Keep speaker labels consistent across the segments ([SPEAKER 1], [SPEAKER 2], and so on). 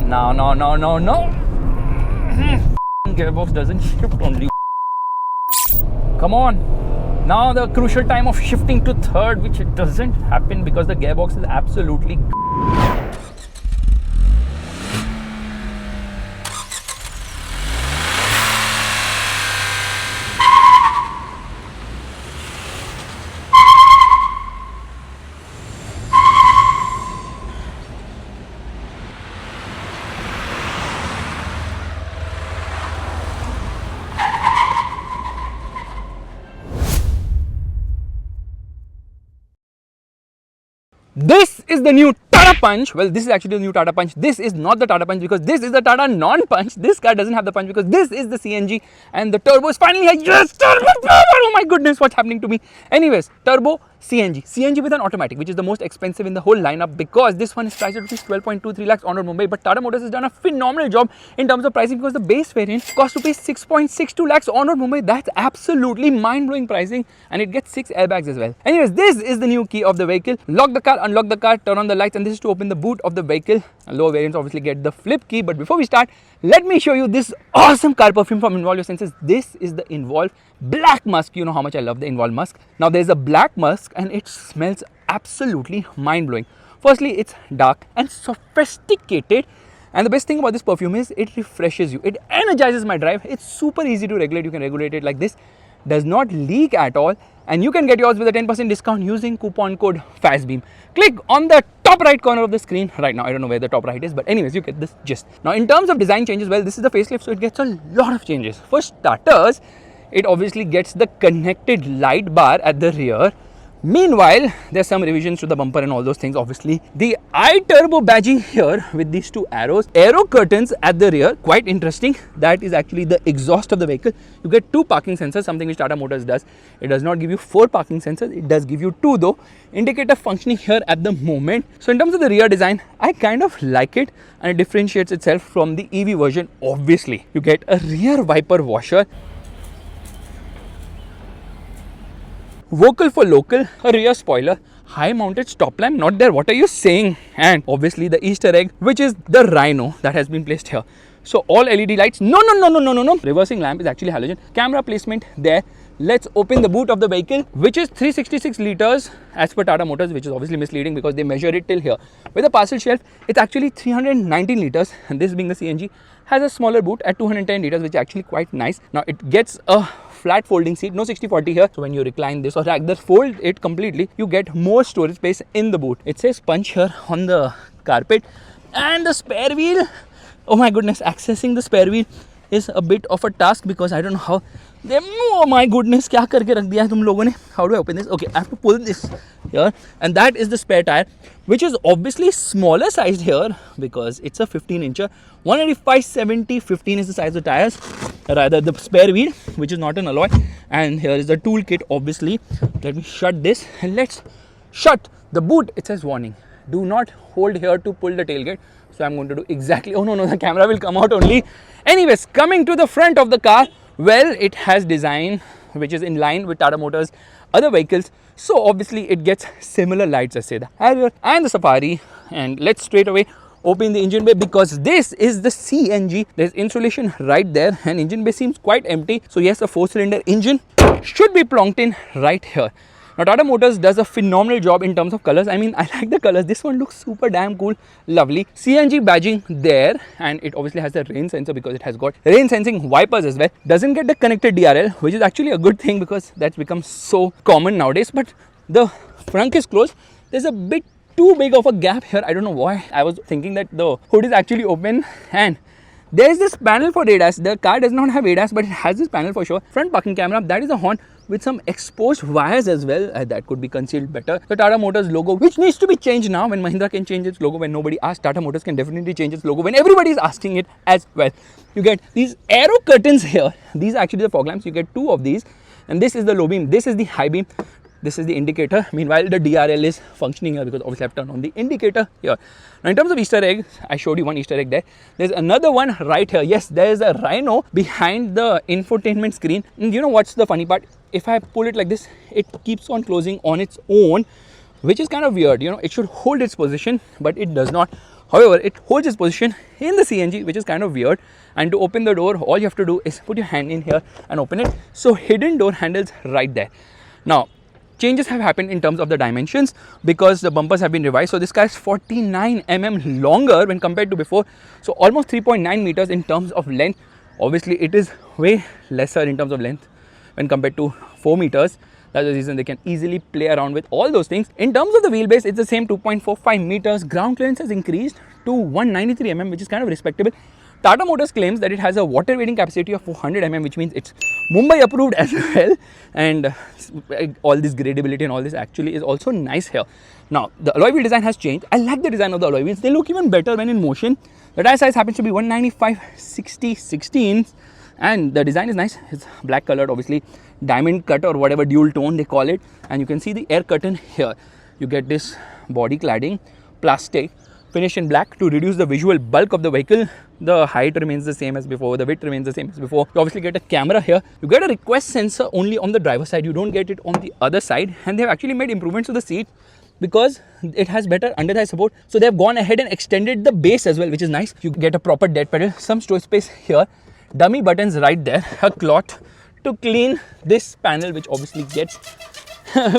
[SPEAKER 1] No. Gearbox doesn't shift only. Come on. Now the crucial time of shifting to third, which it doesn't happen because the gearbox is absolutely. This is the new Tata Punch. Well, this is actually the new Tata Punch. This is not the Tata Punch because this is the Tata non-punch. This car doesn't have the punch because this is the CNG and the turbo is finally here. Yes, turbo power. Oh my goodness, what's happening to me? Anyways, turbo CNG. CNG with an automatic, which is the most expensive in the whole lineup because this one is priced at 12.23 lakhs on road Mumbai. But Tata Motors has done a phenomenal job in terms of pricing because the base variant costs rupees 6.62 lakhs on road Mumbai. That's absolutely mind-blowing pricing and it gets 6 airbags as well. Anyways, this is the new key of the vehicle. Lock the car, unlock the car, turn on the lights, and this is to open the boot of the vehicle. Lower variants obviously get the flip key. But before we start, let me show you this awesome car perfume from Involve Your Senses. This is the Involve Black Musk. You know how much I love the Involve Musk. Now there's a Black Musk and it smells absolutely mind-blowing. Firstly, it's dark and sophisticated. And the best thing about this perfume is it refreshes you. It energizes my drive. It's super easy to regulate. You can regulate it like this. Does not leak at all. And you can get yours with a 10% discount using coupon code FASTBEAM. Click on the top right corner of the screen right now. I don't know where the top right is, but anyways, you get this gist. Now, in terms of design changes, well, this is the facelift, so it gets a lot of changes. For starters, it obviously gets the connected light bar at the rear. Meanwhile, there's some revisions to the bumper and all those things. Obviously, the iTurbo badging here with these two arrows, aero curtains at the rear, quite interesting. That is actually the exhaust of the vehicle. You get 2 parking sensors, something which Tata Motors does. It does not give you 4 parking sensors. It does give you 2 though. Indicator functioning here at the moment. So in terms of the rear design, I kind of like it and it differentiates itself from the EV version. Obviously, you get a rear wiper washer. Vocal for local, a rear spoiler, high mounted stop lamp, not there, what are you saying? And obviously the Easter egg, which is the Rhino that has been placed here. So all LED lights, no. Reversing lamp is actually halogen. Camera placement there. Let's open the boot of the vehicle, which is 366 liters as per Tata Motors, which is obviously misleading because they measure it till here. With a parcel shelf, it's actually 319 liters, and this being the CNG, has a smaller boot at 210 liters, which is actually quite nice. Now it gets a flat folding seat, no 60/40 here. So when you recline this or rather fold it completely, you get more storage space in the boot. It says punch here on the carpet, and the spare wheel. Oh my goodness, accessing the spare wheel is a bit of a task because I don't know how. Oh my goodness, क्या करके रख दिया है तुम लोगों ने? How do I open this? Okay, I have to pull this here, and that is the spare tire, which is obviously smaller sized here because it's a 15-incher. 185/70, 15 is the size of the tires, rather the spare wheel, which is not an alloy. And here is the tool kit, obviously. Let me shut this and let's shut the boot. It says warning, do not hold here to pull the tailgate. So I'm going to do exactly, oh no, the camera will come out only. Anyways, coming to the front of the car, well, it has design which is in line with Tata Motors' other vehicles. So obviously it gets similar lights as say the Harrier and the Safari. And let's straight away open the engine bay because this is the CNG. There's insulation right there and engine bay seems quite empty. So yes, a 4-cylinder engine should be plonked in right here. Now Tata Motors does a phenomenal job in terms of colors. I mean, I like the colors. This one looks super damn cool, lovely. CNG badging there, and it obviously has the rain sensor because it has got rain sensing wipers as well. Doesn't get the connected DRL, which is actually a good thing because that's become so common nowadays. But the front is closed. There's a bit too big of a gap here. I don't know why. I was thinking that the hood is actually open, and there is this panel for ADAS. The car does not have ADAS, but it has this panel for sure. Front parking camera, that is a horn with some exposed wires as well. That could be concealed better. The Tata Motors logo, which needs to be changed now. When Mahindra can change its logo when nobody asks, Tata Motors can definitely change its logo when everybody is asking it as well. You get these aero curtains here. These are actually the fog lamps. You get 2 of these, and this is the low beam. This is the high beam. This is the indicator. Meanwhile, the DRL is functioning here because obviously I've turned on the indicator here. Now, in terms of Easter eggs, I showed you one Easter egg there. There's another one right here. Yes, there's a Rhino behind the infotainment screen. And you know what's the funny part? If I pull it like this, it keeps on closing on its own, which is kind of weird. You know, it should hold its position, but it does not. However, it holds its position in the CNG, which is kind of weird. And to open the door, all you have to do is put your hand in here and open it. So hidden door handles right there. Now, changes have happened in terms of the dimensions because the bumpers have been revised. So this car is 49 mm longer when compared to before. So almost 3.9 meters in terms of length. Obviously, it is way lesser in terms of length when compared to 4 meters. That's the reason they can easily play around with all those things. In terms of the wheelbase, it's the same 2.45 meters. Ground clearance has increased to 193 mm, which is kind of respectable. Tata Motors claims that it has a water weighting capacity of 400 mm, which means it's Mumbai approved as well. And all this gradability and all this actually is also nice here. Now, the alloy wheel design has changed. I like the design of the alloy wheels. They look even better when in motion. The tire size happens to be 195/60/16. And the design is nice. It's black colored, obviously diamond cut or whatever dual tone they call it. And you can see the air curtain here. You get this body cladding, plastic, finish in black to reduce the visual bulk of the vehicle. The height remains the same as before. The width remains the same as before. You obviously get a camera here. You get a request sensor only on the driver's side. You don't get it on the other side. And they've actually made improvements to the seat because it has better under thigh support. So they've gone ahead and extended the base as well, which is nice. You get a proper dead pedal, some storage space here. Dummy buttons right there, a cloth to clean this panel, which obviously gets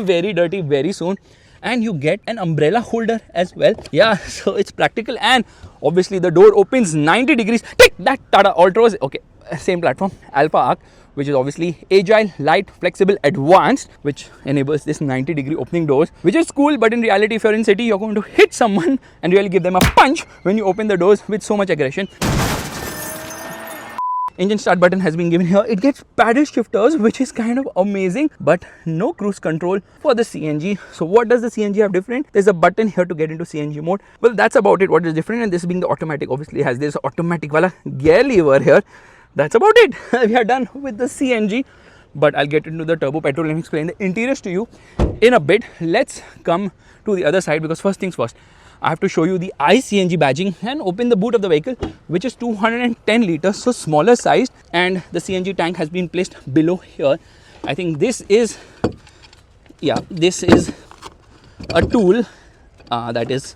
[SPEAKER 1] very dirty very soon. And you get an umbrella holder as well. Yeah, so it's practical. And obviously the door opens 90 degrees. Take that, Tata Altros. Okay, same platform, Alpha Arc, which is obviously agile, light, flexible, advanced, which enables this 90-degree opening doors, which is cool. But in reality, if you're in city, you're going to hit someone and really give them a punch when you open the doors with so much aggression. Engine start button has been given here. It gets paddle shifters, which is kind of amazing, but no cruise control for the CNG. So what does the CNG have different? There's a button here to get into CNG mode. Well, that's about it. What is different? And this being the automatic, obviously has this automatic wala gear lever here. That's about it. We are done with the CNG, but I'll get into the turbo petrol and explain the interiors to you in a bit. Let's come to the other side because first things first, I have to show you the iCNG badging and open the boot of the vehicle, which is 210 liters, so smaller sized, and the CNG tank has been placed below here. I think this is, yeah, this is a tool that is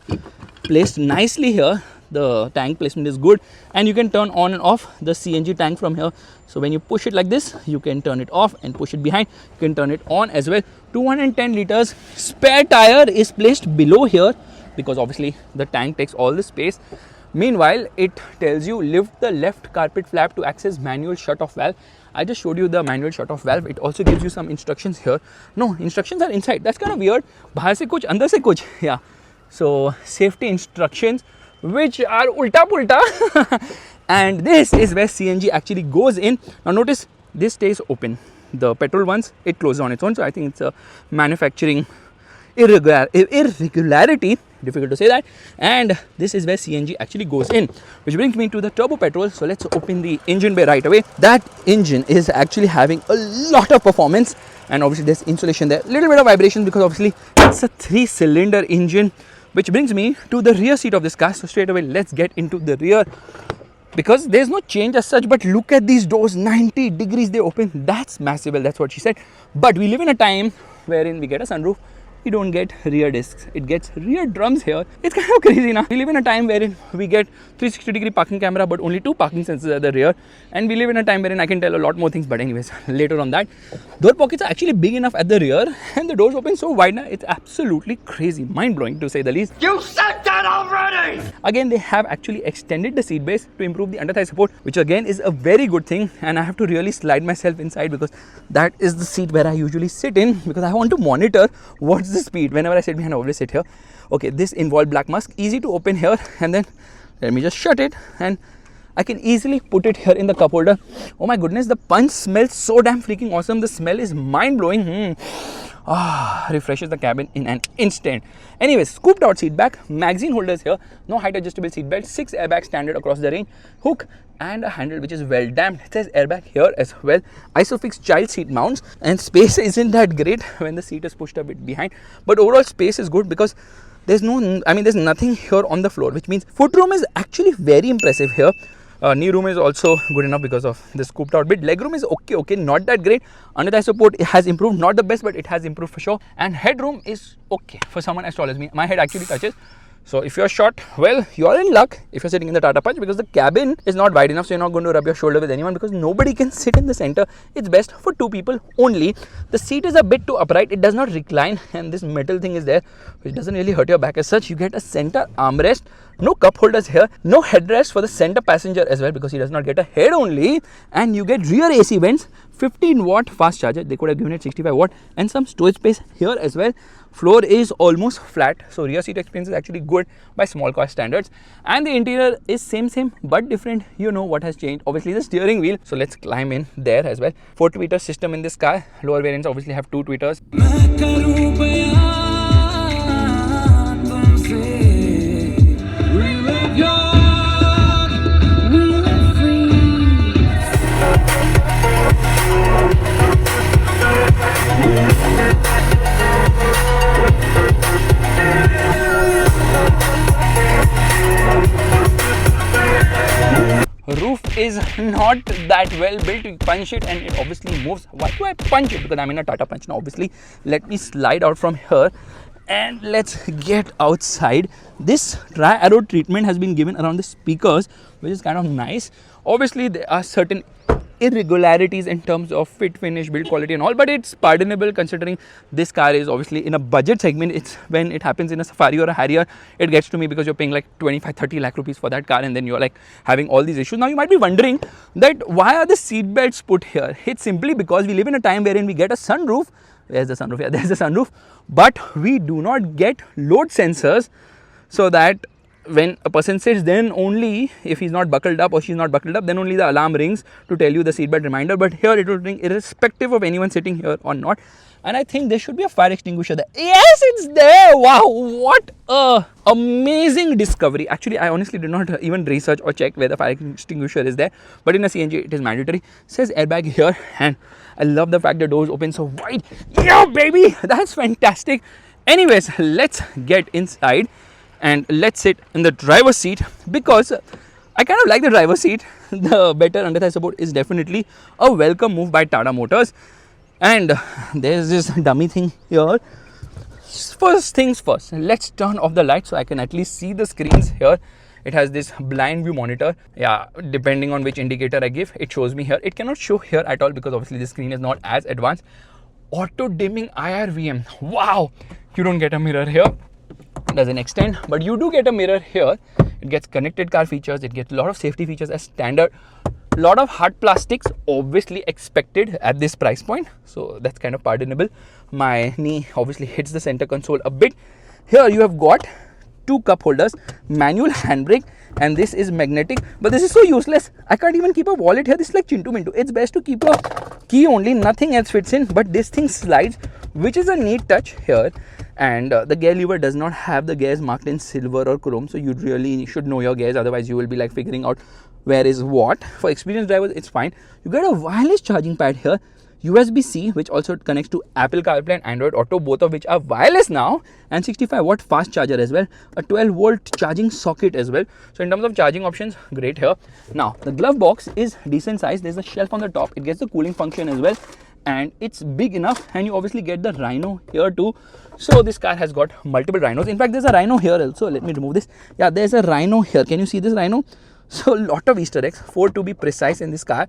[SPEAKER 1] placed nicely here. The tank placement is good, and you can turn on and off the CNG tank from here. So when you push it like this, you can turn it off, and push it behind, you can turn it on as well. 210 liters. Spare tire is placed below here, because obviously the tank takes all the space. Meanwhile, it tells you lift the left carpet flap to access manual shut-off valve. I just showed you the manual shut-off valve. It also gives you some instructions here. No, instructions are inside. That's kind of weird. Bahar se kuch, andar se kuch. Yeah. So safety instructions, which are ulta pulta. And this is where CNG actually goes in. Now notice this stays open. The petrol ones, it closes on its own. So I think it's a manufacturing irregularity, difficult to say that. And this is where CNG actually goes in, which brings me to the turbo petrol. So let's open the engine bay right away. That engine is actually having a lot of performance, and obviously there's insulation there, little bit of vibration because obviously it's a 3-cylinder engine. Which brings me to the rear seat of this car. So straight away let's get into the rear, because there's no change as such, but look at these doors, 90 degrees they open. That's massive. Well, that's what she said. But we live in a time wherein we get a sunroof, we don't get rear discs, it gets rear drums here. It's kind of crazy now. We live in a time wherein we get 360-degree parking camera, but only 2 parking sensors at the rear. And we live in a time wherein I can tell a lot more things, but anyways, later on that. Door pockets are actually big enough at the rear, and the doors open so wide now, it's absolutely crazy, mind-blowing to say the least. You said that already! Again, they have actually extended the seat base to improve the under-thigh support, which again is a very good thing. And I have to really slide myself inside, because that is the seat where I usually sit in, because I want to monitor what's the speed. Whenever I sit behind, I always sit here. Okay, this involved black mask, easy to open here, and then let me just shut it, and I can easily put it here in the cup holder. Oh my goodness, the punch smells so damn freaking awesome. The smell is mind-blowing. Refreshes the cabin in an instant. Anyways, scooped out seat back, magazine holders here, no height adjustable seat belt, 6 airbags standard across the range, hook and a handle which is well damped. It says airbag here as well. Isofix child seat mounts, and space isn't that great when the seat is pushed a bit behind, but overall space is good because there's nothing here on the floor, which means footroom is actually very impressive here. Knee room is also good enough because of the scooped out bit. Leg room is okay, not that great. Under thigh support, it has improved, not the best, but it has improved for sure. And headroom is okay for someone as tall as me. My head actually touches. So if you're short, well, you're in luck if you're sitting in the Tata Punch, because the cabin is not wide enough, so you're not going to rub your shoulder with anyone, because nobody can sit in the center. It's best for 2 people only. The seat is a bit too upright, it does not recline, and this metal thing is there which doesn't really hurt your back as such. You get a center armrest, no cup holders here, no headrest for the center passenger as well, because he does not get a head only, and you get rear AC vents, 15-watt fast charger. They could have given it 65-watt, and some storage space here as well. Floor is almost flat, so rear seat experience is actually good by small car standards, and the interior is same but different. You know what has changed, obviously the steering wheel. So let's climb in there as well. 4 tweeter system in this car. Lower variants obviously have 2 tweeters. Roof is not that well built. You punch it and it obviously moves. Why do I punch it? Because I'm in a Tata Punch now, obviously. Let me slide out from here and let's get outside. This tri-arrow treatment has been given around the speakers, which is kind of nice. Obviously there are certain irregularities in terms of fit, finish, build quality and all, but it's pardonable considering this car is obviously in a budget segment. It's when it happens in a Safari or a Harrier, it gets to me, because you're paying like 25-30 lakh rupees for that car, and then you're like having all these issues. Now you might be wondering that why are the seat belts put here? It's simply because we live in a time wherein we get a sunroof. Where's the sunroof? Yeah, there's the sunroof, but we do not get load sensors, so that when a person sits, then only if he's not buckled up or she's not buckled up, then only the alarm rings to tell you the seatbelt reminder. But here it will ring irrespective of anyone sitting here or not. And I think there should be a fire extinguisher there. Yes, it's there. Wow, what a amazing discovery. Actually, I honestly did not even research or check where the fire extinguisher is there, but in a CNG it is mandatory. It says airbag here, and I love the fact the doors open so wide. Yeah, baby, that's fantastic. Anyways, let's get inside and let's sit in the driver's seat, because I kind of like the driver's seat. The better under thigh support is definitely a welcome move by Tata Motors. And there's this dummy thing here. First things first, let's turn off the lights so I can at least see the screens here. It has this blind view monitor. Yeah, depending on which indicator I give, it shows me here. It cannot show here at all because obviously the screen is not as advanced. Auto dimming IRVM. Wow, you don't get a mirror here. Doesn't extend, but you do get a mirror here. It gets connected car features, it gets a lot of safety features as standard, lot of hard plastics obviously expected at this price point, so that's kind of pardonable. My knee obviously hits the center console a bit. Here you have got 2 cup holders, manual handbrake, and this is magnetic, but this is so useless. I can't even keep a wallet here. This is like Chintu Mintu. It's best to keep a key only, nothing else fits in, but this thing slides, which is a neat touch here. And the gear lever does not have the gears marked in silver or chrome, so you really should know your gears, otherwise you will be like figuring out where is what. For experienced drivers, it's fine. You get a wireless charging pad here, USB-C, which also connects to Apple CarPlay and Android Auto, both of which are wireless now, and 65-watt fast charger as well, a 12-volt charging socket as well. So in terms of charging options, great here. Now the glove box is decent size. There's a shelf on the top. It gets the cooling function as well, and it's big enough, and you obviously get the rhino here too. So this car has got multiple rhinos. In fact, there's a rhino here also. Let me remove this. Yeah, there's a rhino here. Can you see this rhino? So a lot of Easter eggs, 4 to be precise, in this car.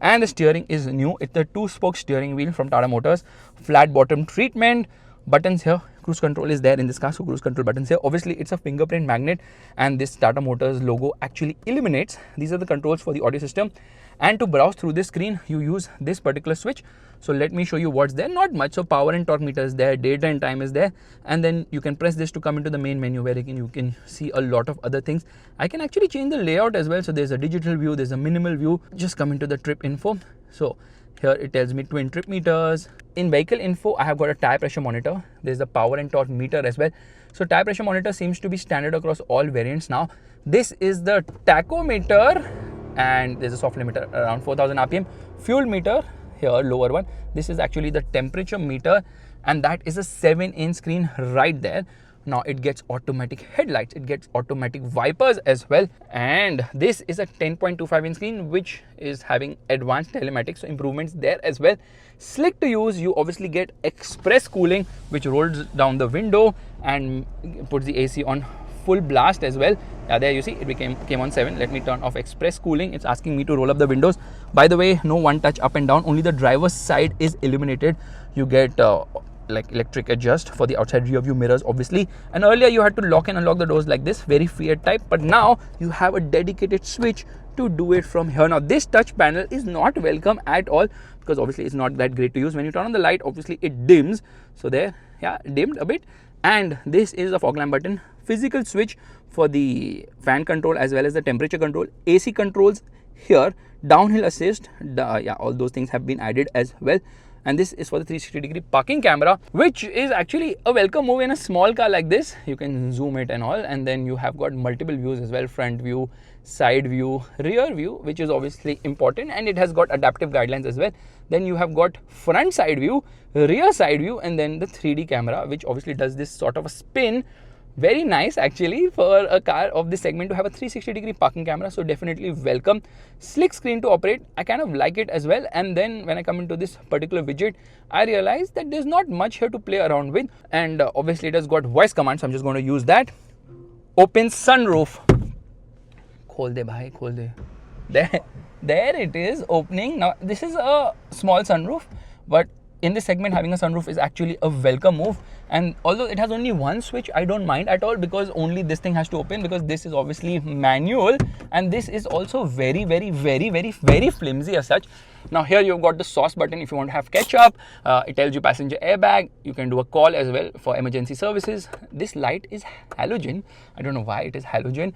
[SPEAKER 1] And the steering is new. It's the 2-spoke steering wheel from Tata Motors, flat bottom treatment, buttons here. Cruise control is there in this car, so cruise control buttons here. Obviously it's a fingerprint magnet, and this Tata Motors logo actually illuminates. These are the controls for the audio system, and to browse through this screen you use this particular switch. So let me show you what's there. Not much. So power and torque meter is there, date and time is there, and then you can press this to come into the main menu, where you can see a lot of other things. I can actually change the layout as well. So there's a digital view, there's a minimal view. Just come into the trip info. So here it tells me twin trip meters. In vehicle info, I have got a tire pressure monitor. There's the power and torque meter as well. So tire pressure monitor seems to be standard across all variants now. This is the tachometer, and there's a soft limiter around 4000 RPM. Fuel meter here, lower one. This is actually the temperature meter, and that is a 7-inch screen right there. Now it gets automatic headlights, it gets automatic wipers as well, and this is a 10.25-inch screen which is having advanced telematics, so improvements there as well. Slick to use. You obviously get express cooling, which rolls down the window and puts the AC on full blast as well. Yeah, there you see it came on 7. Let me turn off express cooling. It's asking me to roll up the windows. By the way, no one touch up and down, only the driver's side is illuminated. You get like electric adjust for the outside rear view mirrors obviously, and earlier you had to lock and unlock the doors like this, very Fiat type, but now you have a dedicated switch to do it from here. Now this touch panel is not welcome at all because obviously it's not that great to use. When you turn on the light, obviously it dims, so there, yeah, dimmed a bit. And this is a fog lamp button, physical switch for the fan control as well as the temperature control, AC controls here, downhill assist, yeah, all those things have been added as well. And this is for the 360-degree parking camera, which is actually a welcome move in a small car like this. You can zoom it and all, and then you have got multiple views as well, front view, side view, rear view, which is obviously important, and it has got adaptive guidelines as well. Then you have got front side view, rear side view, and then the 3D camera, which obviously does this sort of a spin. Very nice actually for a car of this segment to have a 360-degree parking camera, so definitely welcome. Slick screen to operate, I kind of like it as well. And then when I come into this particular widget, I realize that there's not much here to play around with, and obviously it has got voice commands, so I'm just going to use that. Open sunroof. Khol de bhai, khol de. There it is opening. Now this is a small sunroof, but in this segment having a sunroof is actually a welcome move. And although it has only one switch, I don't mind at all because only this thing has to open, because this is obviously manual, and this is also very flimsy as such. Now here you've got the sauce button if you want to have ketchup. It tells you passenger airbag. You can do a call as well for emergency services. This light is halogen. I don't know why it is halogen.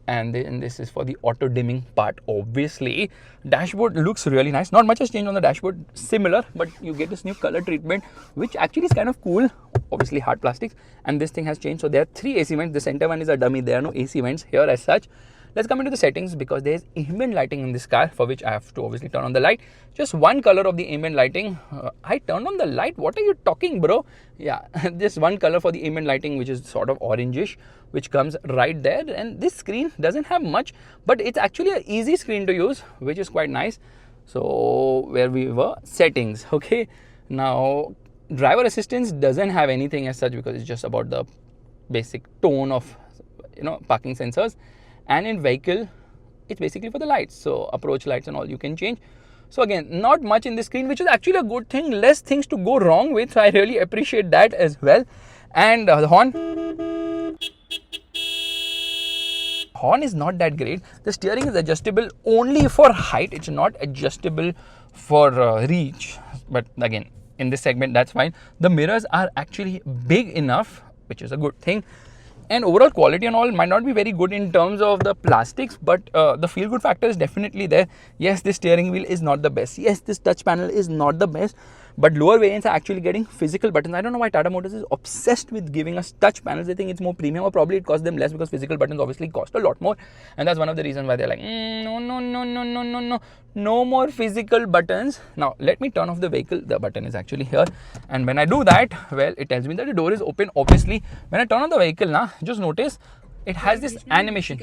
[SPEAKER 1] And then this is for the auto dimming part. Obviously dashboard looks really nice. Not much has changed on the dashboard, similar, but you get this new color treatment, which actually is kind of cool. Obviously hard plastics, and this thing has changed. So there are 3 AC vents. The center one is a dummy. There are no AC vents here as such. Let's come into the settings, because there is ambient lighting in this car, for which I have to obviously turn on the light. Just one color of the ambient lighting. I turned on the light. What are you talking, bro? Yeah, just one color for the ambient lighting, which is sort of orangish, which comes right there. And this screen doesn't have much, but it's actually an easy screen to use, which is quite nice. So where we were, settings. Okay, now driver assistance doesn't have anything as such, because it's just about the basic tone of, you know, parking sensors. And in vehicle, it's basically for the lights, so approach lights and all you can change. So again, not much in this screen, which is actually a good thing. Less things to go wrong with, so I really appreciate that as well. And the horn is not that great. The steering is adjustable only for height. It's not adjustable for reach, but again, in this segment, that's fine. The mirrors are actually big enough, which is a good thing. And overall quality and all might not be very good in terms of the plastics, but the feel good factor is definitely there. Yes, this steering wheel is not the best. Yes, this touch panel is not the best, but lower variants are actually getting physical buttons. I don't know why Tata Motors is obsessed with giving us touch panels. They think it's more premium, or probably it costs them less, because physical buttons obviously cost a lot more. And that's one of the reasons why they're like, no more physical buttons. Now, let me turn off the vehicle. The button is actually here. And when I do that, well, it tells me that the door is open. Obviously, when I turn on the vehicle now, just notice it has this animation,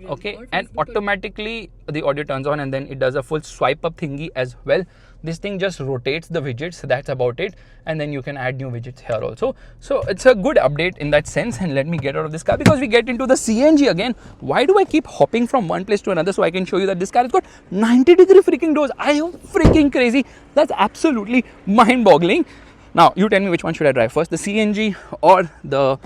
[SPEAKER 1] okay, and automatically the audio turns on, and then it does a full swipe up thingy as well. This thing just rotates the widgets, that's about it, and then you can add new widgets here also. So it's a good update in that sense. And let me get out of this car, because we get into the CNG again. Why do I keep hopping from one place to another? So I can show you that this car has got 90-degree freaking doors. I am freaking crazy. That's absolutely mind boggling. Now you tell me, which one should I drive first, the CNG or the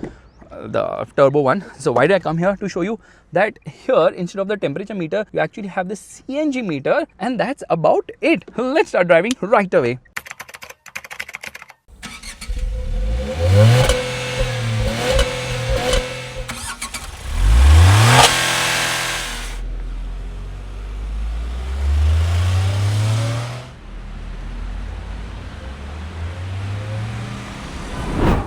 [SPEAKER 1] turbo one? So why did I come here? To show you that here, instead of the temperature meter, you actually have the CNG meter, and that's about it. Let's start driving right away.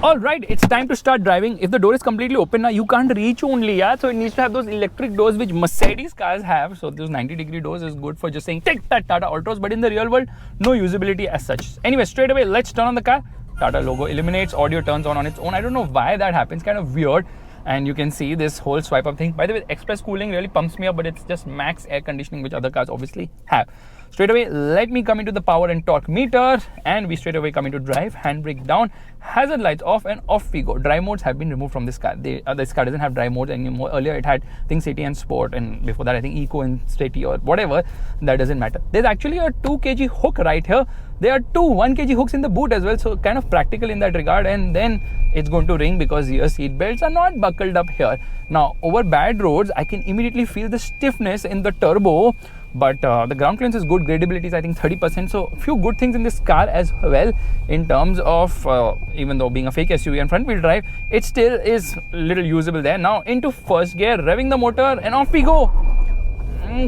[SPEAKER 1] Alright, it's time to start driving. If the door is completely open now, you can't reach only, yeah. So it needs to have those electric doors which Mercedes cars have. So those 90-degree doors is good for just saying take that Tata Altos, but in the real world, no usability as such. Anyway, straight away, let's turn on the car. Tata logo illuminates, audio turns on its own. I don't know why that happens, kind of weird. And you can see this whole swipe up thing. By the way, express cooling really pumps me up, but it's just max air conditioning, which other cars obviously have. Straight away, let me come into the power and torque meter, and we straight away come into drive, handbrake down, hazard lights off, and off we go. Drive modes have been removed from this car. This car doesn't have drive modes anymore. Earlier it had, I think, City and Sport, and before that I think Eco and City or whatever. That doesn't matter. There's actually a 2 kg hook right here. There are two 1 kg hooks in the boot as well, so kind of practical in that regard. And then it's going to ring because your seat belts are not buckled up here. Now over bad roads, I can immediately feel the stiffness in the turbo. But the ground clearance is good, gradability is I think 30%, so a few good things in this car as well in terms of even though being a fake SUV and front wheel drive, it still is little usable there. Now into first gear, revving the motor, and off we go.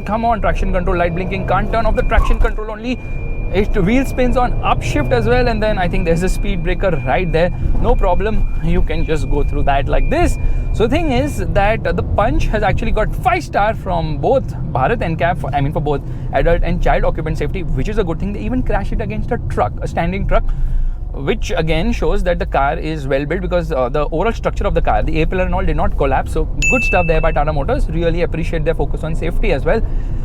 [SPEAKER 1] Come on, traction control light blinking, can't turn off the traction control only. It wheel spins on upshift as well, and then I think there's a speed breaker right there. No problem, you can just go through that like this. So the thing is that the Punch has actually got 5-star from both Bharat NCAP, I mean for both adult and child occupant safety, which is a good thing. They even crashed it against a truck, a standing truck, which again shows that the car is well built because the overall structure of the car, the A-pillar and all did not collapse. So good stuff there by Tata Motors. Really appreciate their focus on safety as well.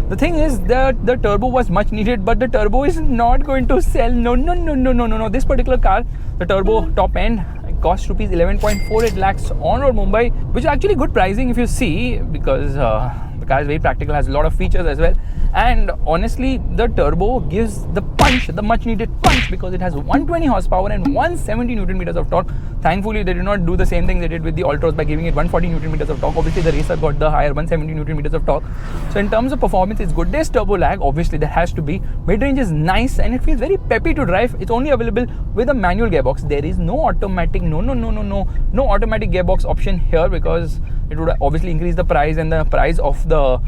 [SPEAKER 1] The thing is that the turbo was much needed, but the turbo is not going to sell. No. This particular car, the turbo top end, costs rupees 11.48 lakhs on road Mumbai, which is actually good pricing if you see, because the car is very practical, has a lot of features as well. And honestly, the turbo gives the punch, the much needed punch, because it has 120 horsepower and 170 Newton meters of torque. Thankfully, they did not do the same thing they did with the Ultros by giving it 140 Newton meters of torque. Obviously, the Racer got the higher 170 Newton meters of torque. So in terms of performance, it's good. There's turbo lag, obviously there has to be. Mid-range is nice and it feels very peppy to drive. It's only available with a manual gearbox. There is no automatic, no automatic gearbox option here, because it would obviously increase the price, and the price of the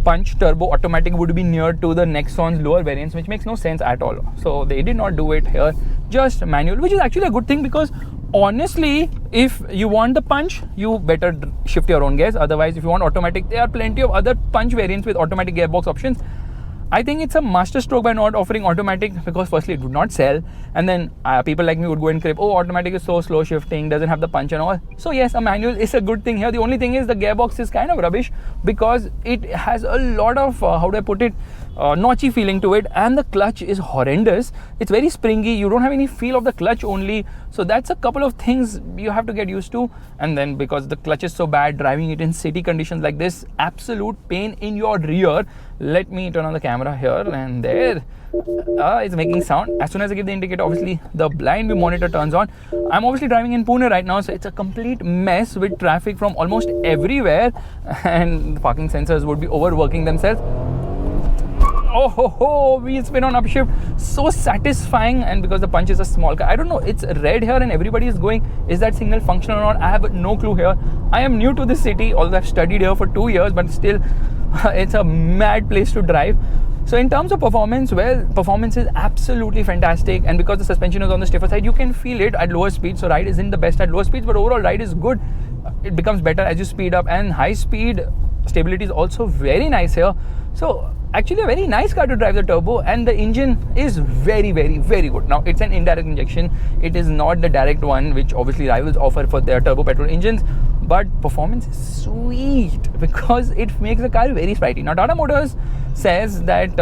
[SPEAKER 1] Punch turbo automatic would be near to the Nexon's lower variants, which makes no sense at all. So they did not do it here, just manual, which is actually a good thing, because honestly, if you want the Punch, you better shift your own gears. Otherwise, if you want automatic, there are plenty of other Punch variants with automatic gearbox options. I think it's a master stroke by not offering automatic, because firstly it would not sell, and then people like me would go and crib, oh, automatic is so slow shifting, doesn't have the punch and all. So yes, a manual is a good thing here. The only thing is the gearbox is kind of rubbish, because it has a lot of how do I put it, notchy feeling to it, and the clutch is horrendous. It's very springy, you don't have any feel of the clutch only. So that's a couple of things you have to get used to. And then because the clutch is so bad, driving it in city conditions like this, absolute pain in your rear. Let me turn on the camera here, and there it's making sound. As soon as I give the indicator, obviously the blind view monitor turns on. I'm obviously driving in Pune right now, so it's a complete mess with traffic from almost everywhere, and the parking sensors would be overworking themselves. Oh ho ho, wheel spin on upshift, so satisfying. And because the Punch is a small car, I don't know, it's red here and everybody is going, is that signal functional or not? I have no clue here. I am new to this city, although I've studied here for 2 years, but still it's a mad place to drive. So in terms of performance, well, performance is absolutely fantastic, and because the suspension is on the stiffer side, you can feel it at lower speeds. So ride isn't the best at lower speeds, but overall ride is good. It becomes better as you speed up, and high speed stability is also very nice here. So actually a very nice car to drive, the turbo, and the engine is very good. Now it's an indirect injection, it is not the direct one which obviously rivals offer for their turbo petrol engines, but performance is sweet because it makes the car very sprightly. Now Tata Motors says that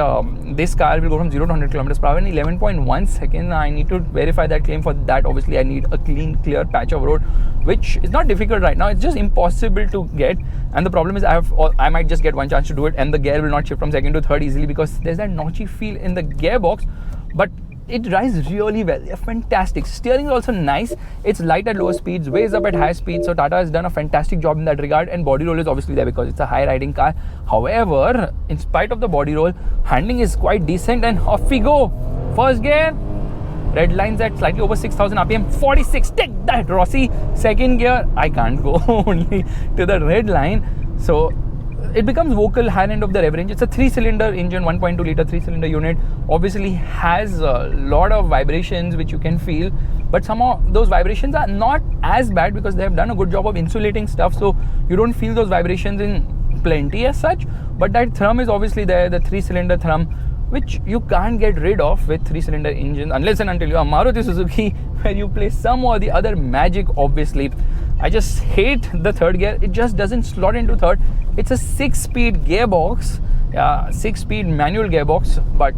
[SPEAKER 1] this car will go from 0 to 100 km per hour in 11.1 seconds. I need to verify that claim. For that obviously I need a clear patch of road, which is not difficult right now, it's just impossible to get. And the problem is I might just get one chance to do it, and the gear will not shift from second to third easily because there's that notchy feel in the gearbox. But it drives really well. They're fantastic. Steering is also nice. It's light at lower speeds, weighs up at high speeds. So Tata has done a fantastic job in that regard. And body roll is obviously there because it's a high riding car. However, in spite of the body roll, handling is quite decent. And off we go. First gear, red lines at slightly over 6,000 RPM, 46. Take that, Rossi. Second gear, I can't go only to the red line. So it becomes vocal high end of the rev range. It's a 3-cylinder engine, 1.2 liter 3-cylinder unit. Obviously has a lot of vibrations which you can feel, but somehow those vibrations are not as bad because they have done a good job of insulating stuff, so you don't feel those vibrations in plenty as such. But that thrum is obviously there, the 3-cylinder thrum, which you can't get rid of with 3-cylinder engines unless and until you are Maruti Suzuki, where you play some or the other magic. Obviously I just hate the third gear. It just doesn't slot into third. It's a 6-speed gearbox Yeah, 6-speed manual gearbox, but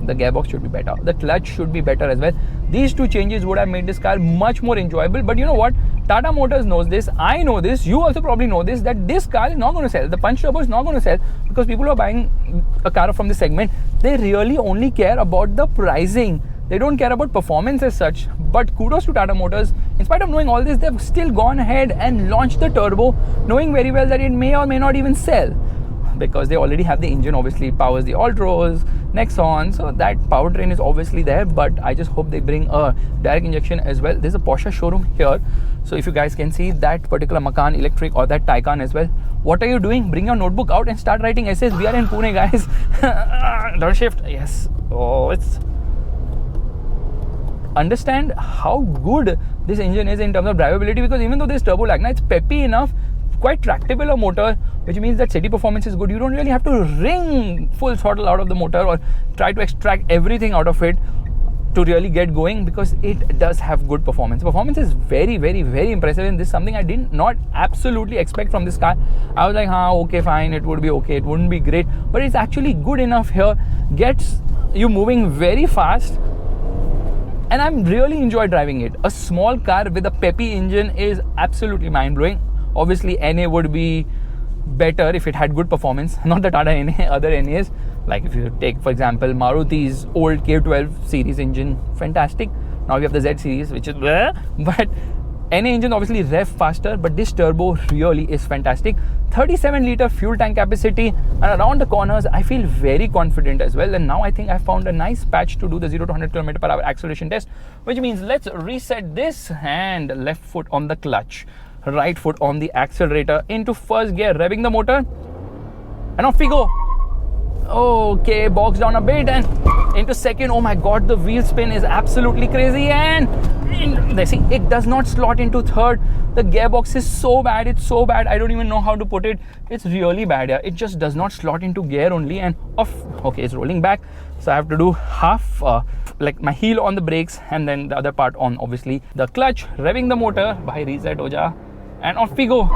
[SPEAKER 1] the gearbox should be better. The clutch should be better as well. These two changes would have made this car much more enjoyable. But you know what? Tata Motors knows this. I know this. You also probably know this, that this car is not going to sell. The Punch Turbo is not going to sell because people who are buying a car from this segment, they really only care about the pricing. They don't care about performance as such. But kudos to Tata Motors. In spite of knowing all this, they've still gone ahead and launched the Turbo, knowing very well that it may or may not even sell, because they already have the engine. Obviously it powers the Altros, Nexon, so that powertrain is obviously there. But I just hope they bring a direct injection as well. There's a Porsche showroom here, so if you guys can see that particular Macan Electric or that Taycan as well. What are you doing? Bring your notebook out and start writing essays. We are in Pune, guys. Door shift, yes. Oh, it's... Understand how good this engine is in terms of drivability, because even though there's turbo lag, now it's peppy enough, quite tractable motor, which means that city performance is good. You don't really have to wring full throttle out of the motor or try to extract everything out of it to really get going, because it does have good performance. Performance is very, very, very impressive, and this is something I did not absolutely expect from this car. I was like, okay, fine, it would be okay, it wouldn't be great, but it's actually good enough here, gets you moving very fast, and I'm really enjoy driving it. A small car with a peppy engine is absolutely mind-blowing. Obviously NA would be better if it had good performance, not the Tata NA, other NAs. Like if you take for example Maruti's old K12 series engine, fantastic. Now we have the Z series, which is but NA engine obviously rev faster, but this turbo really is fantastic. 37-liter fuel tank capacity, and around the corners I feel very confident as well. And now I think I found a nice patch to do the 0 to 100 km/h acceleration test, which means let's reset this, and left foot on the clutch, right foot on the accelerator, into first gear, revving the motor, and off we go. Okay, box down a bit and into second. Oh my god, the wheel spin is absolutely crazy, and see, it does not slot into third. The gearbox is so bad, it's so bad, I don't even know how to put it. It's really bad. Yeah, it just does not slot into gear only, and off. Okay, it's rolling back, so I have to do half like my heel on the brakes and then the other part on obviously the clutch, revving the motor by reset oja, and off we go.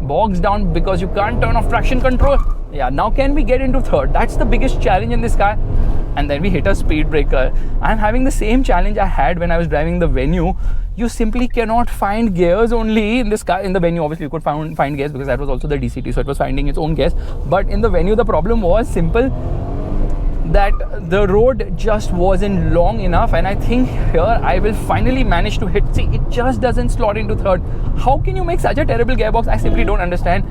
[SPEAKER 1] Bogs down because you can't turn off traction control. Yeah, now can we get into third? That's the biggest challenge in this car. And then we hit a speed breaker. I'm having the same challenge I had when I was driving the Venue. You simply cannot find gears only in this car. In the Venue obviously you could find gears because that was also the DCT, so it was finding its own gears. But in the Venue the problem was simple, that the road just wasn't long enough, and I think here I will finally manage to hit. See, it just doesn't slot into third. How can you make such a terrible gearbox? I simply don't understand.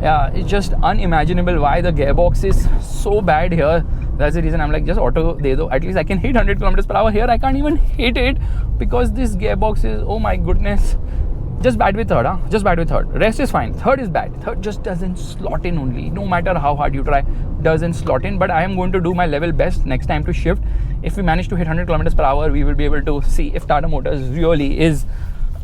[SPEAKER 1] Yeah, it's just unimaginable why the gearbox is so bad here. That's the reason I'm like, just auto de do. At least I can hit 100 km/h. Here I can't even hit it because this gearbox is, oh my goodness, just bad with third, just bad with third. Rest is fine. Third is bad. Third just doesn't slot in only. No matter how hard you try, doesn't slot in. But I am going to do my level best next time to shift. If we manage to hit 100 km/h, we will be able to see if Tata Motors really is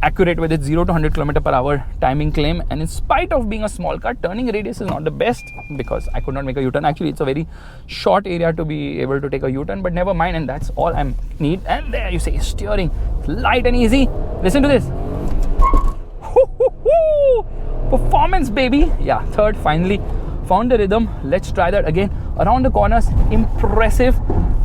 [SPEAKER 1] accurate with its 0 to 100 km/h timing claim. And in spite of being a small car, turning radius is not the best because I could not make a U-turn. Actually, it's a very short area to be able to take a U-turn, but never mind. And that's all I need. And there you say, steering light and easy. Listen to this. Performance, baby. Yeah, third, finally found the rhythm. Let's try that again. Around the corners, impressive.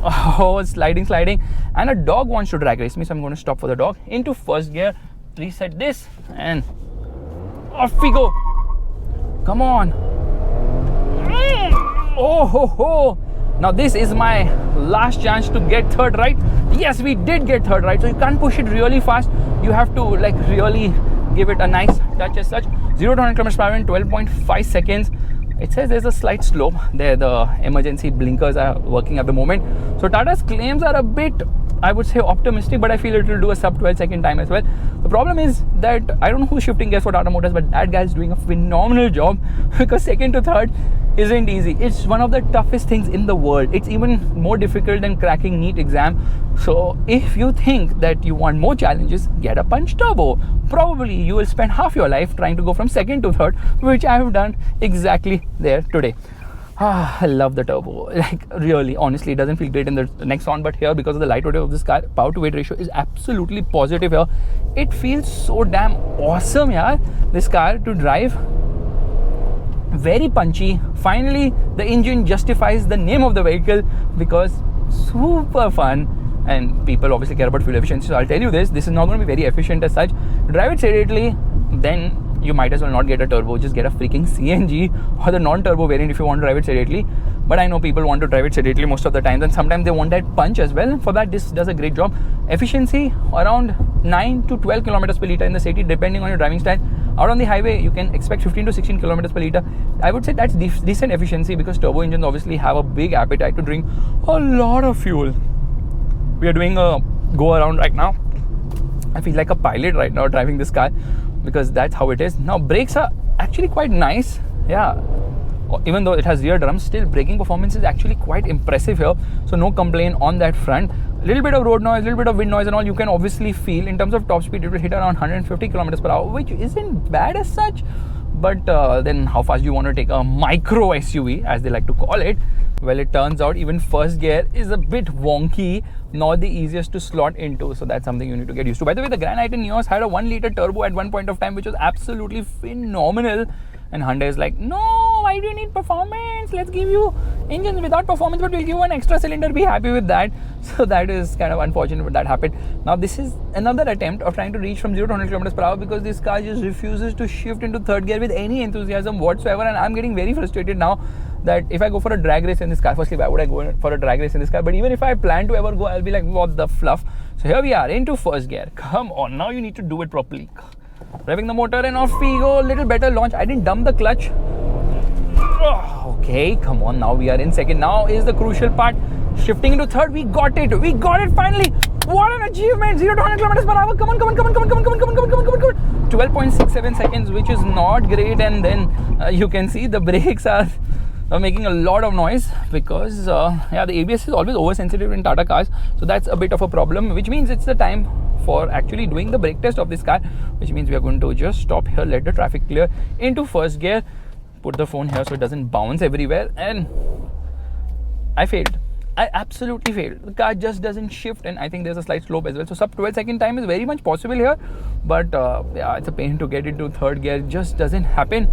[SPEAKER 1] Oh, sliding, and a dog wants to drag race me, so I'm going to stop for the dog. Into first gear, reset this, and off we go. Come on. Oh ho ho. Now this is my last chance to get third right. Yes, we did get third right. So you can't push it really fast. You have to like really give it a nice touch as such. 0 to 100 km/h in 12.5 seconds. It says there's a slight slope there. The emergency blinkers are working at the moment. So Tata's claims are a bit, I would say, optimistic, but I feel it will do a sub 12 second time as well. The problem is that I don't know who's shifting gears for Tata Motors, but that guy is doing a phenomenal job because second to third isn't easy. It's one of the toughest things in the world. It's even more difficult than cracking NEET exam. So if you think that you want more challenges, get a Punch Turbo. Probably you will spend half your life trying to go from second to third, which I have done exactly there today. I love the turbo. Like really, honestly, it doesn't feel great in the Nexon, but here, because of the lightweight of this car, power to weight ratio is absolutely positive here. It feels so damn awesome, yeah, this car to drive. very punchy. Finally, the engine justifies the name of the vehicle because super fun. And people obviously care about fuel efficiency, so I'll tell you this is not going to be very efficient as such. Drive it sedately, then you might as well not get a turbo, just get a freaking CNG or the non-turbo variant if you want to drive it sedately. But I know people want to drive it sedately most of the time, and sometimes they want that punch as well. For that, this does a great job. Efficiency around 9 to 12 kilometers per litre in the city, depending on your driving style. Out on the highway, you can expect 15 to 16 kilometers per litre. I would say that's decent efficiency because turbo engines obviously have a big appetite to drink a lot of fuel. We are doing a go around right now. I feel like a pilot right now driving this car because that's how it is. Now brakes are actually quite nice. Yeah, even though it has rear drums, still braking performance is actually quite impressive here. So no complaint on that front. A little bit of road noise, a little bit of wind noise and all you can obviously feel. In terms of top speed, it will hit around 150 kilometers per hour, which isn't bad as such. But then how fast do you want to take a micro SUV, as they like to call it? Well, it turns out even first gear is a bit wonky, not the easiest to slot into. So that's something you need to get used to. By the way, the Grand i10 Neos had a 1 litre turbo at one point of time, which was absolutely phenomenal. And Hyundai is like, no, why do you need performance? Let's give you engines without performance, but we'll give you an extra cylinder. Be happy with that. So that is kind of unfortunate, but that happened. Now this is another attempt of trying to reach from 0 to 100 kilometers per hour because this car just refuses to shift into third gear with any enthusiasm whatsoever. And I'm getting very frustrated now that if I go for a drag race in this car, firstly, why would I go for a drag race in this car? But even if I plan to ever go, I'll be like, what the fluff? So here we are into first gear. Come on, now you need to do it properly. Revving the motor and off we go. Little better launch. I didn't dump the clutch. Okay, come on. Now we are in second. Now is the crucial part. Shifting into third. We got it. We got it finally. What an achievement. 0 to 100 kilometers per hour. Come on, come on, come on, come on, come on, come on, come on, come on, come on, come on. 12.67 seconds, which is not great. And then you can see the brakes are making a lot of noise because yeah, the ABS is always oversensitive in Tata cars. So that's a bit of a problem, which means it's the time for actually doing the brake test of this car, which means we are going to just stop here, let the traffic clear, into first gear, put the phone here so it doesn't bounce everywhere, and I failed. I absolutely failed. The car just doesn't shift, and I think there's a slight slope as well. So sub 12 second time is very much possible here, but yeah, it's a pain to get into third gear. It just doesn't happen.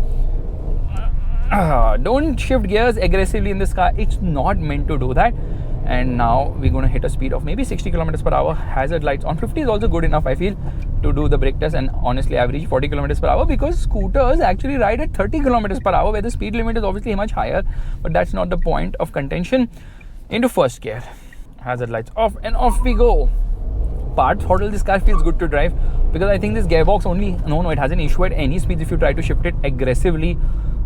[SPEAKER 1] Don't shift gears aggressively in this car. It's not meant to do that. And now we're going to hit a speed of maybe 60 kilometers per hour. Hazard lights on. 50 is also good enough, I feel, to do the brake test. And honestly, I've reached 40 kilometers per hour because scooters actually ride at 30 kilometers per hour, where the speed limit is obviously much higher. But that's not the point of contention. Into first gear. Hazard lights off, and off we go. Part throttle, this car feels good to drive because I think this gearbox only, no, it hasn't issued at any speeds if you try to shift it aggressively.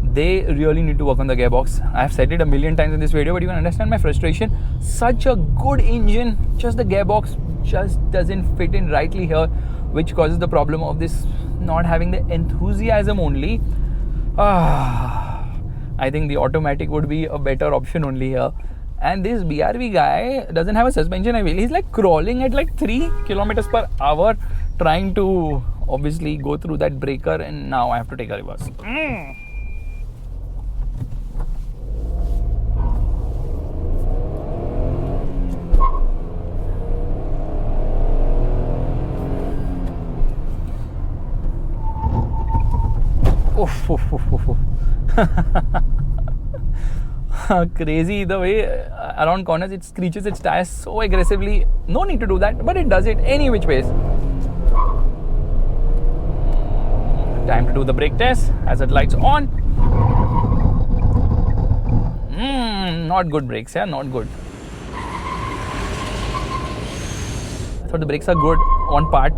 [SPEAKER 1] They really need to work on the gearbox. I've said it a million times in this video, but you can understand my frustration. Such a good engine, just the gearbox just doesn't fit in rightly here, which causes the problem of this not having the enthusiasm only. I think the automatic would be a better option only here. And this BRV guy doesn't have a suspension, I feel. He's like crawling at like 3 kilometers per hour, trying to obviously go through that breaker, and now I have to take a reverse. Crazy the way around corners it screeches its tires so aggressively. No need to do that, but it does it any which ways. Time to do the brake test. Hazard lights on. Not good brakes, yeah, not good. I thought the brakes are good on part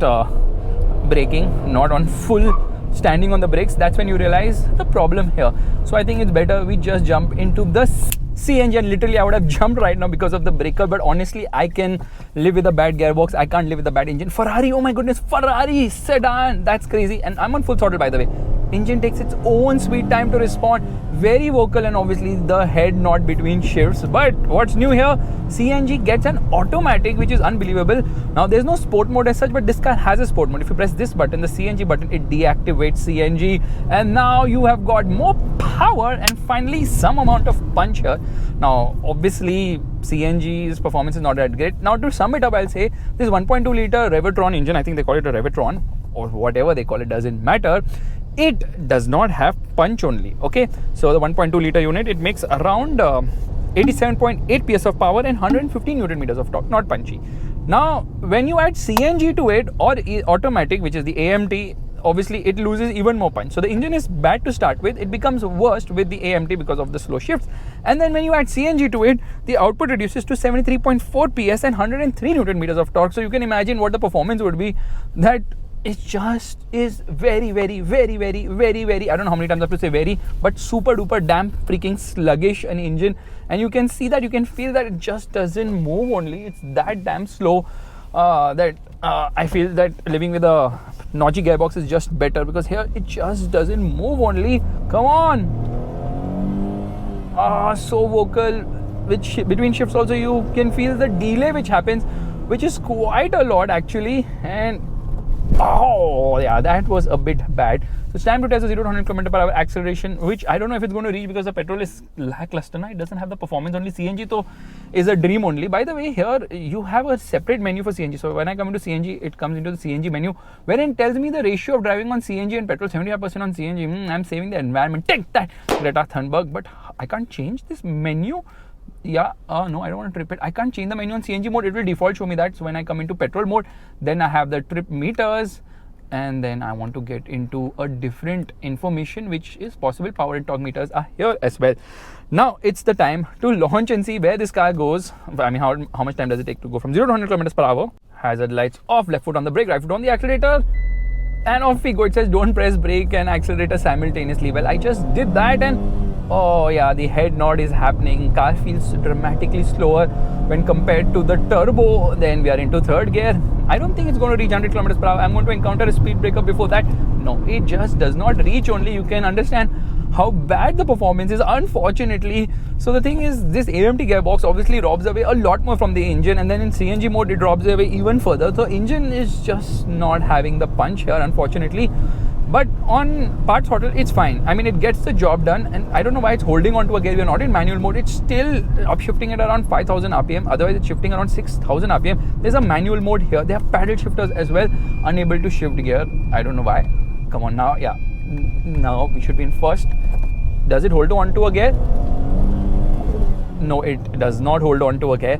[SPEAKER 1] braking, not on full standing on the brakes. That's when you realize the problem here. So I think it's better we just jump into the CNG, and literally I would have jumped right now because of the breaker, but honestly I can live with a bad gearbox. I can't live with a bad engine. Ferrari, oh my goodness, Ferrari sedan, that's crazy. And I'm on full throttle, by the way. Engine takes its own sweet time to respond, very vocal, and obviously the head not between shifts. But what's new here, CNG gets an automatic, which is unbelievable. Now there's no sport mode as such, but this car has a sport mode. If you press this button, the CNG button, it deactivates CNG, and now you have got more power and finally some amount of punch here. Now obviously CNG's performance is not that great. Now to sum it up, I'll say this 1.2 litre Revotron engine, I think they call it a Revotron or whatever they call it, doesn't matter, it does not have punch only. Okay, so the 1.2 liter unit, it makes around 87.8 PS of power and 115 Newton meters of torque, not punchy. Now, when you add CNG to it or automatic, which is the AMT, obviously it loses even more punch. So the engine is bad to start with. It becomes worst with the AMT because of the slow shifts. And then when you add CNG to it, the output reduces to 73.4 PS and 103 Newton meters of torque. So you can imagine what the performance would be. That it just is very, very, very, very, very, very, I don't know how many times I have to say very, but super duper damn freaking sluggish an engine. And you can see that, you can feel that it just doesn't move only. It's that damn slow that I feel that living with a notchy gearbox is just better, because here it just doesn't move only. Come on. So vocal. Which between shifts also you can feel the delay which happens, which is quite a lot actually. And oh yeah, that was a bit bad. So it's time to test the 0 to 100 km/h acceleration, which I don't know if it's going to reach because the petrol is lackluster now. It doesn't have the performance. Only CNG though is a dream only. By the way, here you have a separate menu for CNG. So when I come into CNG, it comes into the CNG menu, wherein it tells me the ratio of driving on CNG and petrol. 75% on CNG. I'm saving the environment. Take that, Greta Thunberg. But I can't change this menu. Yeah, no, I don't want to trip it. I can't change the menu on CNG mode. It will default show me that. So when I come into petrol mode, then I have the trip meters, and then I want to get into a different information, which is possible. Power and torque meters are here as well. Now it's the time to launch and see where this car goes. I mean, how much time does it take to go from 0 to 100 km/h? Hazard lights off, left foot on the brake, right foot on the accelerator, and off we go. It says don't press brake and accelerator simultaneously. Well, I just did that, and oh yeah, the head nod is happening. Car feels dramatically slower when compared to the turbo. Then we are into third gear. I don't think it's going to reach 100 km/h. I'm going to encounter a speed breaker before that. No, it just does not reach only. You can understand how bad the performance is, unfortunately. So the thing is, this AMT gearbox obviously robs away a lot more from the engine, and then in CNG mode it robs away even further. So engine is just not having the punch here, unfortunately. But on part throttle, it's fine. I mean, it gets the job done, and I don't know why it's holding on to a gear. We're not in manual mode. It's still upshifting at around 5,000 RPM. Otherwise, it's shifting around 6,000 RPM. There's a manual mode here. They have paddle shifters as well. Unable to shift gear. I don't know why. Come on now. Yeah. Now we should be in first. Does it hold on to a gear? No, it does not hold on to a gear.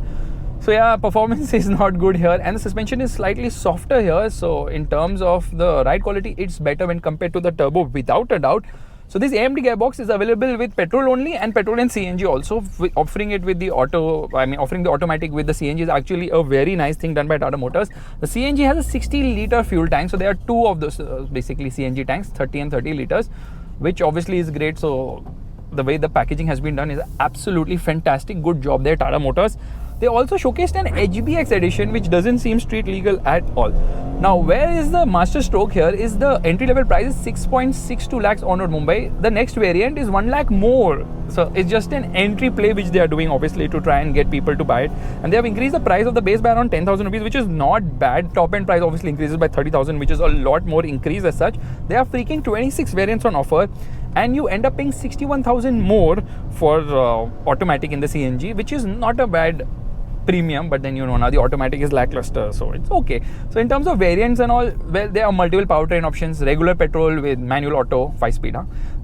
[SPEAKER 1] So yeah, performance is not good here, and the suspension is slightly softer here. So in terms of the ride quality, it's better when compared to the turbo, without a doubt. So this AMD gearbox is available with petrol only and petrol and CNG also. Offering it with the offering the automatic with the CNG is actually a very nice thing done by Tata Motors. The CNG has a 60-liter fuel tank, so there are two of those basically CNG tanks, 30 and 30 liters, which obviously is great. So the way the packaging has been done is absolutely fantastic. Good job there, Tata Motors. They also showcased an HBX edition, which doesn't seem street legal at all. Now, where is the master stroke here is the entry level price is 6.62 lakhs on road Mumbai. The next variant is 1 lakh more. So it's just an entry play which they are doing, obviously, to try and get people to buy it. And they have increased the price of the base by around 10,000 rupees, which is not bad. Top end price obviously increases by 30,000, which is a lot more increase as such. They are freaking 26 variants on offer, and you end up paying 61,000 more for automatic in the CNG, which is not a bad premium. But then, you know, now the automatic is lackluster, so it's okay. So in terms of variants and all, well, there are multiple powertrain options. Regular petrol with manual auto 5-speed,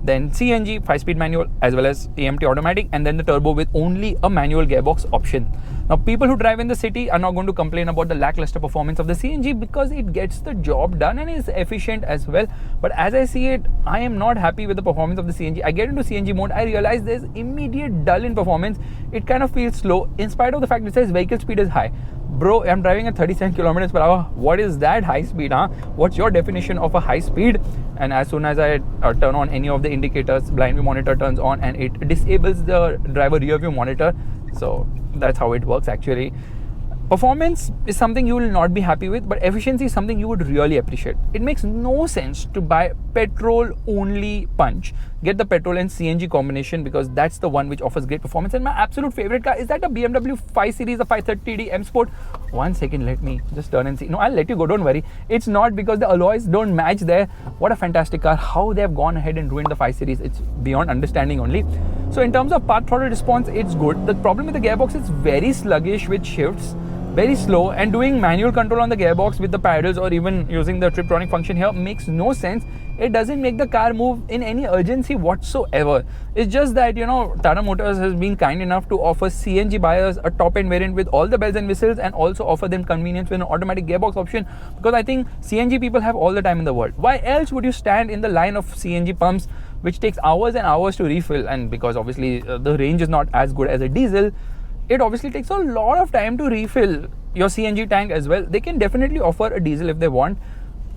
[SPEAKER 1] then CNG 5-speed manual, as well as AMT automatic, and then the turbo with only a manual gearbox option. Now, people who drive in the city are not going to complain about the lackluster performance of the CNG, because it gets the job done and is efficient as well. But as I see it, I am not happy with the performance of the CNG. I get into CNG mode, I realize there's immediate dull in performance. It kind of feels slow, in spite of the fact it says vehicle speed is high. Bro, I'm driving at 37 km/h. What is that high speed, What's your definition of a high speed? And as soon as I turn on any of the indicators, blind view monitor turns on and it disables the driver rear view monitor. So that's how it works actually. Performance is something you will not be happy with, but efficiency is something you would really appreciate. It makes no sense to buy petrol only punch. Get the petrol and CNG combination, because that's the one which offers great performance. And my absolute favorite car is that a BMW 5 Series, the 530d M Sport. 1 second, let me just turn and see. No, I'll let you go, don't worry. It's not because the alloys don't match there. What a fantastic car. How they have gone ahead and ruined the 5 Series, it's beyond understanding only. So in terms of part throttle response, it's good. The problem with the gearbox is very sluggish with shifts. very slow, and doing manual control on the gearbox with the paddles or even using the Triptronic function here makes no sense. It doesn't make the car move in any urgency whatsoever. It's just that, you know, Tata Motors has been kind enough to offer CNG buyers a top-end variant with all the bells and whistles, and also offer them convenience with an automatic gearbox option, because I think CNG people have all the time in the world. Why else would you stand in the line of CNG pumps, which takes hours and hours to refill? And because obviously the range is not as good as a diesel, it obviously takes a lot of time to refill your CNG tank as well. They can definitely offer a diesel if they want,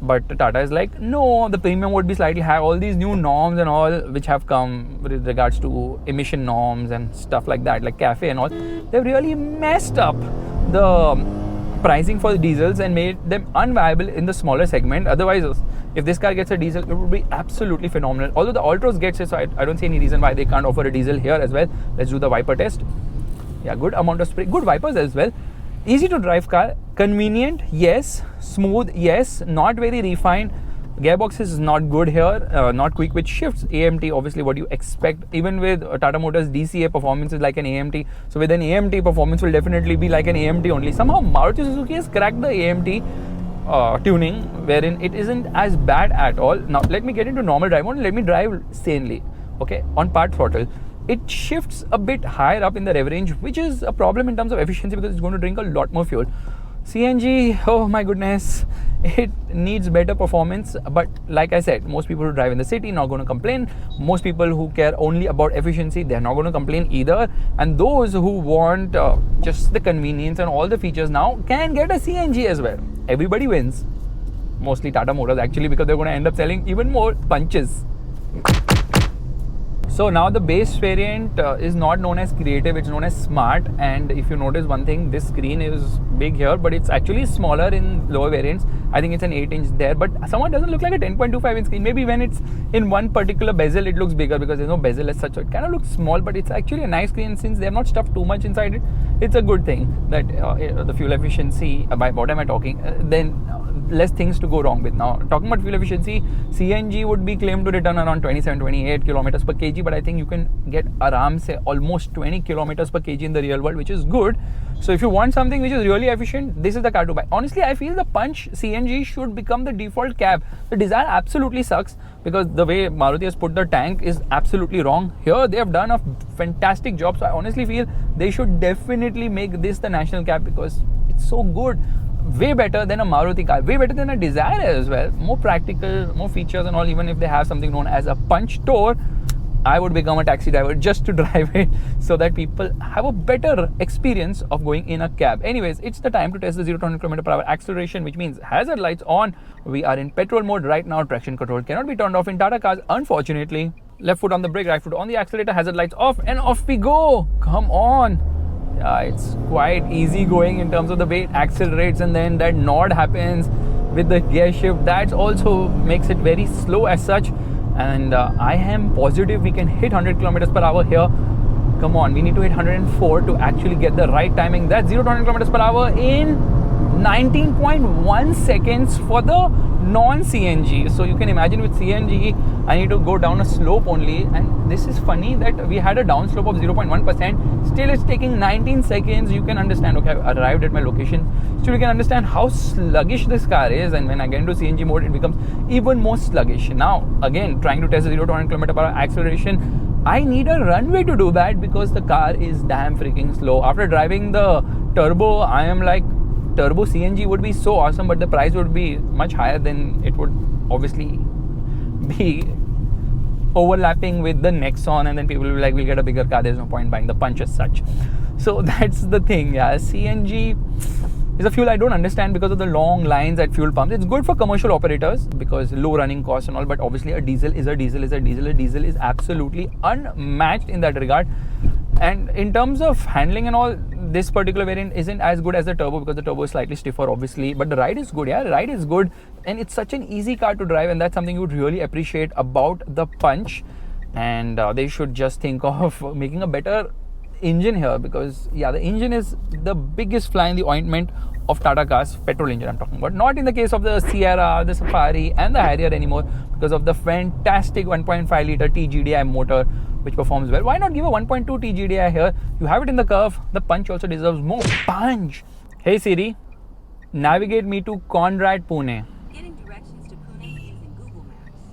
[SPEAKER 1] but Tata is like, no, the premium would be slightly high. All these new norms and all which have come with regards to emission norms and stuff like that, like CAFE and all, they've really messed up the pricing for the diesels and made them unviable in the smaller segment. Otherwise, if this car gets a diesel, it would be absolutely phenomenal. Although the Altros gets it, so I don't see any reason why they can't offer a diesel here as well. Let's do the wiper test. Yeah, good amount of spray, good wipers as well. Easy to drive car, convenient, yes. Smooth, yes. Not very refined. Gearbox is not good here, not quick with shifts. AMT, obviously what you expect. Even with Tata Motors, DCA performance is like an AMT. So with an AMT, performance will definitely be like an AMT only. Somehow Maruti Suzuki has cracked the AMT tuning, wherein it isn't as bad at all. Now let me get into normal drive mode. Let me drive sanely. Okay, on part throttle, it shifts a bit higher up in the rev range, which is a problem in terms of efficiency because it's going to drink a lot more fuel. CNG, oh my goodness, it needs better performance. But like I said, most people who drive in the city not going to complain. Most people who care only about efficiency, they're not going to complain either. And those who want just the convenience and all the features now can get a CNG as well. Everybody wins. Mostly Tata Motors actually, because they're going to end up selling even more punches. So now the base variant is not known as Creative, it's known as Smart. And if you notice one thing, this screen is big here, but it's actually smaller in lower variants. I think it's an 8-inch there, but somehow doesn't look like a 10.25-inch screen. Maybe when it's in one particular bezel, it looks bigger because there's no bezel as such. So it kind of looks small, but it's actually a nice screen. Since they have not stuffed too much inside it, it's a good thing that the fuel efficiency, by what am I talking? Then less things to go wrong with. Now, talking about fuel efficiency, CNG would be claimed to return around 27-28 kilometers per kg, but I think you can get aram se almost 20 kilometers per kg in the real world, which is good. So if you want something which is really efficient, this is the car to buy. Honestly, I feel the Punch CNG should become the default cab. The Dzire absolutely sucks because the way Maruti has put the tank is absolutely wrong. Here they have done a fantastic job, so I honestly feel they should definitely make this the national cab because it's so good. Way better than a Maruti car, way better than a Dzire as well. More practical, more features and all. Even if they have something known as a Punch Tour, I would become a taxi driver just to drive it so that people have a better experience of going in a cab. Anyways, it's the time to test the 0 to 100 km/h acceleration, which means hazard lights on. We are in petrol mode right now. Traction control cannot be turned off in Tata cars, unfortunately. Left foot on the brake, right foot on the accelerator, hazard lights off, and off we go. Come on. Yeah, it's quite easy going in terms of the way it accelerates, and then that nod happens with the gear shift. That also makes it very slow as such. And I am positive we can hit 100 km/h here. Come on, we need to hit 104 to actually get the right timing. That's 0 to 100 km/h in 19.1 seconds for the non-CNG. So you can imagine with CNG, I need to go down a slope only. And this is funny that we had a downslope of 0.1%. Still, it's taking 19 seconds. You can understand, okay, I've arrived at my location. Still, you can understand how sluggish this car is. And when I get into CNG mode, it becomes even more sluggish. Now, again, trying to test the 0 to 100 km/h acceleration, I need a runway to do that because the car is damn freaking slow. After driving the turbo, I am like, turbo CNG would be so awesome, but the price would be much higher than it would obviously be overlapping with the Nexon, and then people will be like, we'll get a bigger car, there's no point buying the Punch as such. So that's the thing. Yeah, CNG is a fuel I don't understand because of the long lines at fuel pumps. It's good for commercial operators because low running costs and all, but obviously a diesel is a diesel is a diesel. A diesel is absolutely unmatched in that regard. And in terms of handling and all, this particular variant isn't as good as the turbo because the turbo is slightly stiffer, obviously. But the ride is good, yeah, the ride is good. And it's such an easy car to drive, and that's something you would really appreciate about the Punch. And they should just think of making a better engine here because, yeah, the engine is the biggest fly in the ointment of Tata cars. Petrol engine I'm talking about, not in the case of the Sierra, the Safari and the Harrier anymore because of the fantastic 1.5 litre TGDI motor which performs well. Why not give a 1.2 TGDI here? You have it in the curve. The Punch also deserves more punch. Hey Siri, navigate me to Conrad, Pune.
[SPEAKER 2] Getting directions to Pune using Google Maps.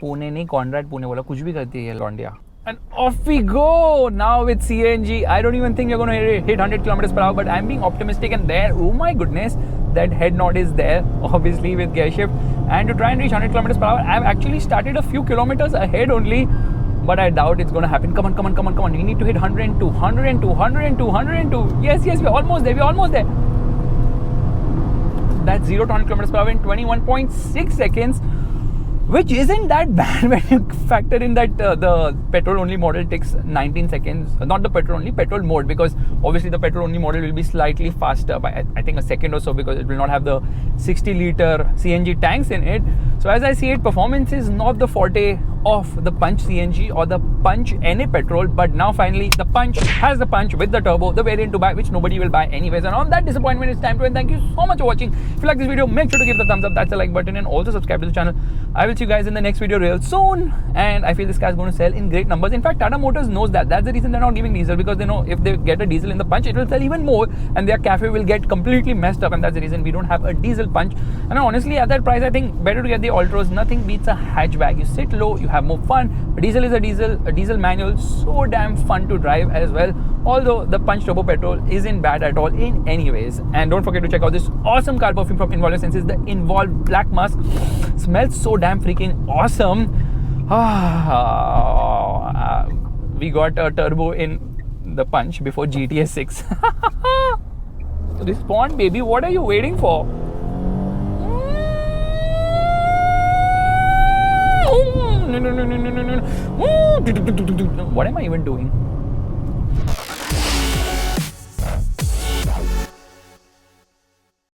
[SPEAKER 1] Pune नहीं Conrad Pune बोला कुछ भी करती है ये लौंडिया. And off we go now with CNG. I don't even think you're going to hit 100 kilometers per hour, but I'm being optimistic. And there, oh my goodness, that head nod is there, obviously with gear shift. And to try and reach 100 kilometers per hour, I've actually started a few kilometers ahead only, but I doubt it's going to happen. Come on. We need to hit 102, 102, 102, 102. Yes, we're almost there. That's 0 to 100 kilometers per hour in 21.6 seconds. Which isn't that bad when you factor in that the petrol only model takes 19 seconds. Not the petrol only, petrol mode, because obviously the petrol only model will be slightly faster by I think a second or so, because it will not have the 60 liter CNG tanks in it. So as I see it, performance is not the forte of the Punch CNG or the Punch NA petrol, but now finally the Punch has the Punch with the turbo, the variant to buy, which nobody will buy anyways. And on that disappointment, it's time to end. Thank you so much for watching. If you like this video, make sure to give the thumbs up, that's the like button, and also subscribe to the channel. I will see you guys in the next video real soon, and I feel this car is going to sell in great numbers. In fact, Tata Motors knows that. That's the reason they're not giving diesel, because they know if they get a diesel in the Punch, it will sell even more, and their cafe will get completely messed up, and that's the reason we don't have a diesel Punch. And honestly, at that price, I think better to get the Altros. Nothing beats a hatchback. You sit low, you have more fun. A diesel is a diesel manual, so damn fun to drive as well. Although the Punch Turbo Petrol isn't bad at all in any ways. And don't forget to check out this awesome car perfume from Involve Senses. The Involve Black Musk smells so damn freaking awesome. We got a turbo in the Punch before GTA 6. Respond, baby. What are you waiting for? No. What am I even doing?